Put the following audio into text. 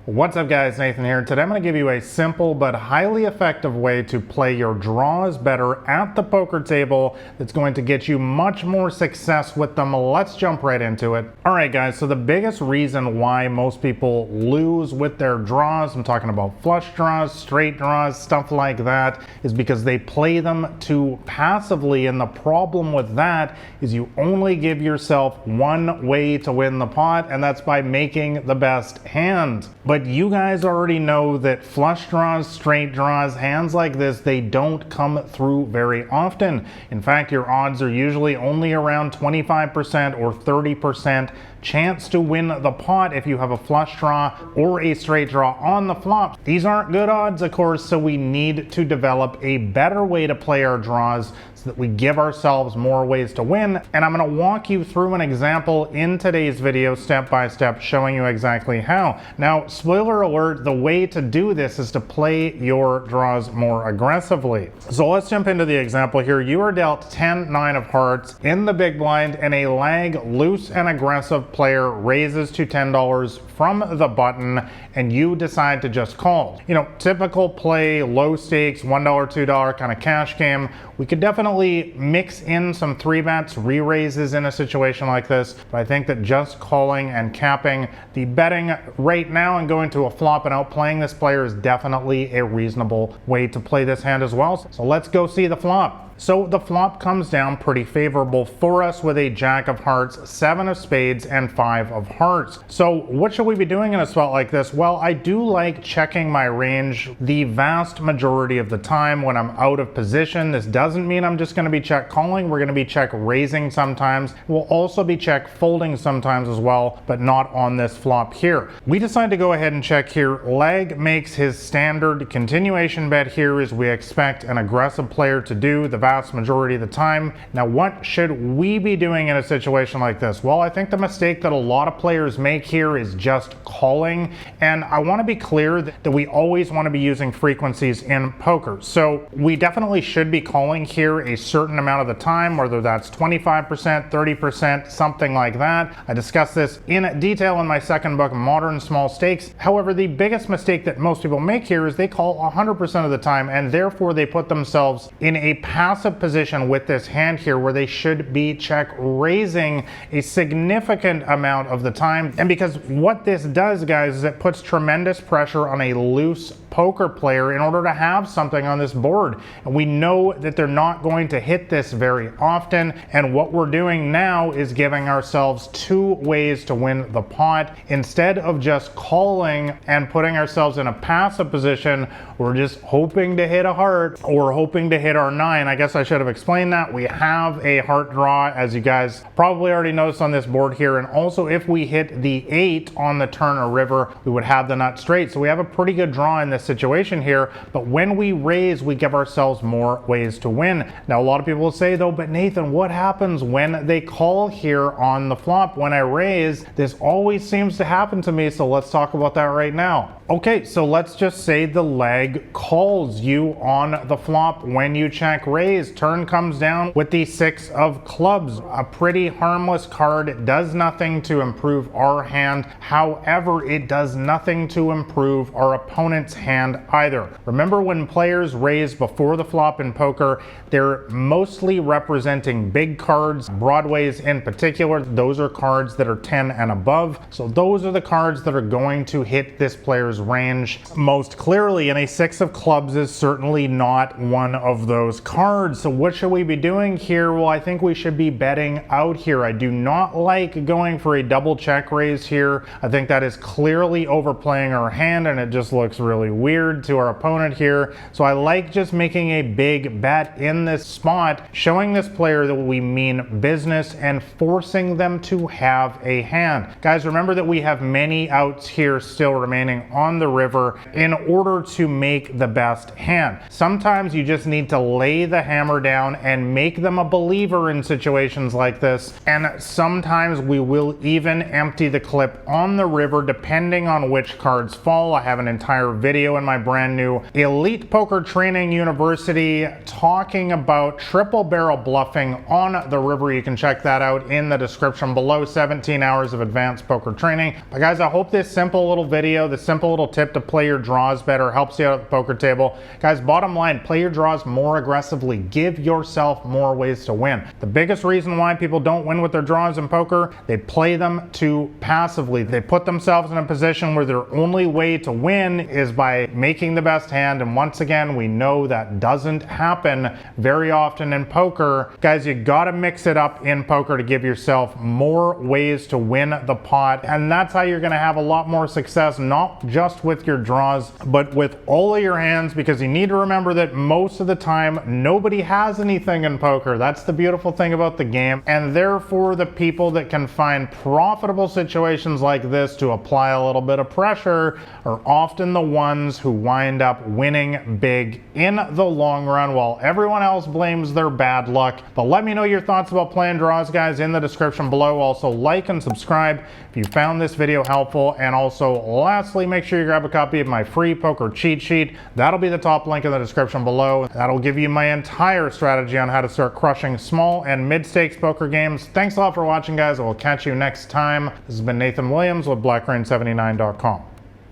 What's up guys, Nathan here. Today I'm going to give you a simple but highly effective way to play your draws better at the poker table that's going to get you much more success with them. Let's jump right into it. Alright guys, so the biggest reason why most people lose with their draws, I'm talking about flush draws, straight draws, stuff like that, is because they play them too passively, and the problem with that is you only give yourself one way to win the pot, and that's by making the best hand. But you guys already know that flush draws, straight draws, hands like this, they don't come through very often. In fact, your odds are usually only around 25% or 30% chance to win the pot if you have a flush draw or a straight draw on the flop. These aren't good odds, of course, so we need to develop a better way to play our draws so that we give ourselves more ways to win. And I'm going to walk you through an example in today's video step by step, showing you exactly how. Now, spoiler alert, the way to do this is to play your draws more aggressively. So let's jump into the example here. You are dealt 10-9 of hearts in the big blind, and a lag loose and aggressive player raises to $10 from the button, and you decide to just call. You know, typical play, low stakes, $1, $2 kind of cash game. We could definitely mix in some 3-bets, re-raises in a situation like this, but I think that just calling and capping the betting right now and going to a flop and outplaying this player is definitely a reasonable way to play this hand as well. So let's go see the flop. So the flop comes down pretty favorable for us with a jack of hearts, 7 of spades, and 5 of hearts. So what should we be doing in a spot like this? Well, I do like checking my range the vast majority of the time when I'm out of position. This doesn't mean I'm just going to be check calling. We're going to be check raising sometimes. We'll also be check folding sometimes as well, but not on this flop here. We decide to go ahead and check here. Leg makes his standard continuation bet here, as we expect an aggressive player to do the vast majority of the time. Now, what should we be doing in a situation like this? Well, I think the mistake that a lot of players make here is just calling, and I want to be clear that we always want to be using frequencies in poker. So we definitely should be calling here a certain amount of the time, whether that's 25%, 30%, something like that. I discussed this in detail in my second book, Modern Small Stakes. However, the biggest mistake that most people make here is they call 100% of the time, and therefore they put themselves in a passive position with this hand here where they should be check raising a significant amount of the time. And because what this does, guys, is it puts tremendous pressure on a loose poker player in order to have something on this board. And we know that they're not going to hit this very often. And what we're doing now is giving ourselves 2 ways to win the pot. Instead of just calling and putting ourselves in a passive position, we're just hoping to hit a heart or hoping to hit our 9. I guess I should have explained that. We have a heart draw, as you guys probably already noticed on this board here. And also, if we hit the 8 on the turn or river, we would have the nut straight. So we have a pretty good draw in this situation here, but when we raise, we give ourselves more ways to win. Now, a lot of people will say though, but Nathan, what happens when they call here on the flop? When I raise, this always seems to happen to me, so let's talk about that right now. Okay, so let's just say the leg calls you on the flop when you check raise. Turn comes down with the 6 of clubs, a pretty harmless card. It does nothing to improve our hand. However, it does nothing to improve our opponent's hand either. Remember, when players raise before the flop in poker, they're mostly representing big cards, broadways in particular. Those are cards that are 10 and above. So those are the cards that are going to hit this player's range most clearly, and a 6 of clubs is certainly not one of those cards. So what should we be doing here? Well, I think we should be betting out here. I do not like going for a double check raise here. I think that is clearly overplaying our hand, and it just looks really weird to our opponent here. So I like just making a big bet in this spot, showing this player that we mean business and forcing them to have a hand. Guys, remember that we have many outs here still remaining on the river in order to make the best hand. Sometimes you just need to lay the hammer down and make them a believer in situations like this, and sometimes we will even empty the clip on the river depending on which cards fall. I have an entire video in my brand new Elite Poker Training University talking about triple barrel bluffing on the river. You can check that out in the description below. 17 hours of advanced poker training. But guys, I hope this simple little video, this simple little tip to play your draws better, helps you out at the poker table. Guys, bottom line, play your draws more aggressively. Give yourself more ways to win. The biggest reason why people don't win with their draws in poker, they play them too passively. They put themselves in a position where their only way to win is by making the best hand, and once again, we know that doesn't happen very often in poker. Guys, you gotta mix it up in poker to give yourself more ways to win the pot, and that's how you're gonna have a lot more success, not just with your draws, but with all of your hands, because you need to remember that most of the time, nobody has anything in poker. That's the beautiful thing about the game, and therefore the people that can find profitable situations like this to apply a little bit of pressure are often the ones who wind up winning big in the long run, while everyone else blames their bad luck. But let me know your thoughts about playing draws, guys, in the description below. Also, like and subscribe if you found this video helpful, and also lastly, make sure you grab a copy of my free poker cheat sheet. That'll be the top link in the description below. That'll give you my entire strategy on how to start crushing small and mid-stakes poker games. Thanks a lot for watching, guys. I will catch you next time. This has been Nathan Williams with BlackRain79.com.